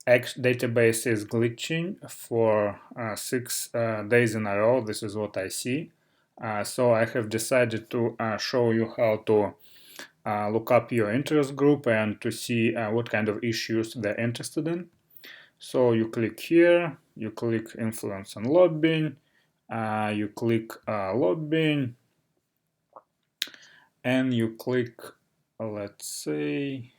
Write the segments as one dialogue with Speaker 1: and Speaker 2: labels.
Speaker 1: X database is glitching for 6 days in a row. This is what I see. So I have decided to show you how to look up your interest group and to see what kind of issues they're interested in. So you click here, you click influence and lobbying, you click lobbying, and you click, let's say,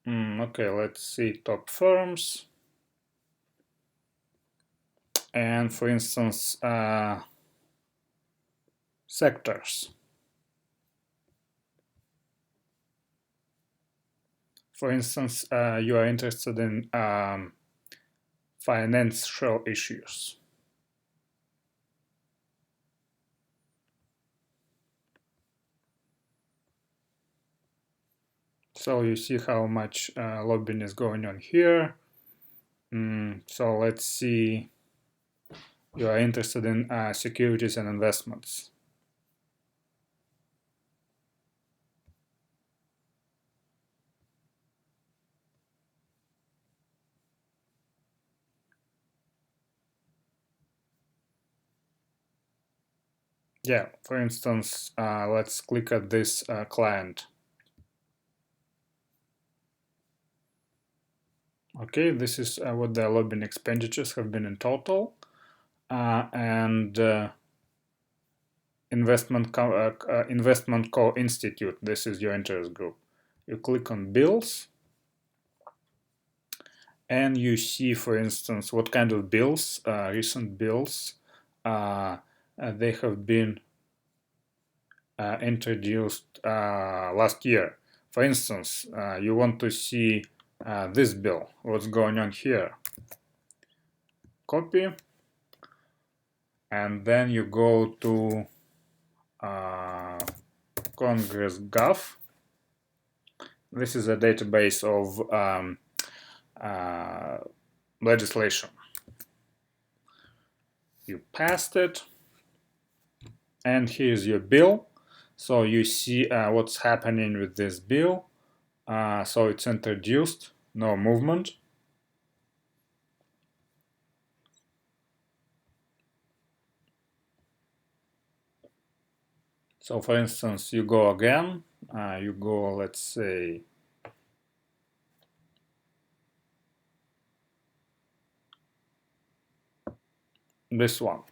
Speaker 1: okay, let's see top firms. And for instance, sectors. For instance, you are interested in financial issues. So you see how much lobbying is going on here. So let's see, you are interested in securities and investments. Yeah, for instance, let's click at this client. Okay, this is what the lobbying expenditures have been in total. And Investment Co Institute, this is your interest group. You click on bills and you see, for instance, what kind of bills, recent bills, they have been introduced last year. For instance, you want to see this bill, what's going on here. Copy, and then you go to Congress Gov. This is a database of legislation. You passed it, and here's your bill. So you see what's happening with this bill. So it's introduced, no movement. So for instance, you go again, you go, let's say, this one.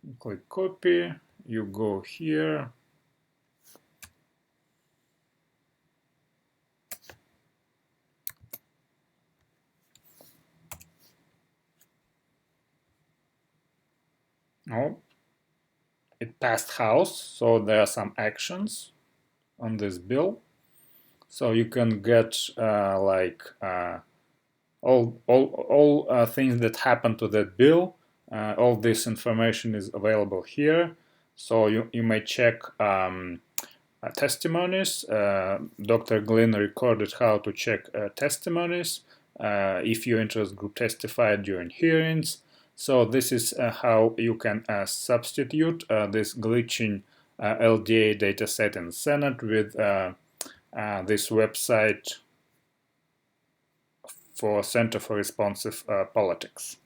Speaker 1: You click copy, you go here. Oh, it passed House, so there are some actions on this bill. So you can get all things that happen to that bill. All this information is available here. So you may check testimonies. Dr. Glynn recorded how to check testimonies if your interest group testified during hearings. So this is how you can substitute this glitching LDA dataset in Senate with this website for Center for Responsive Politics.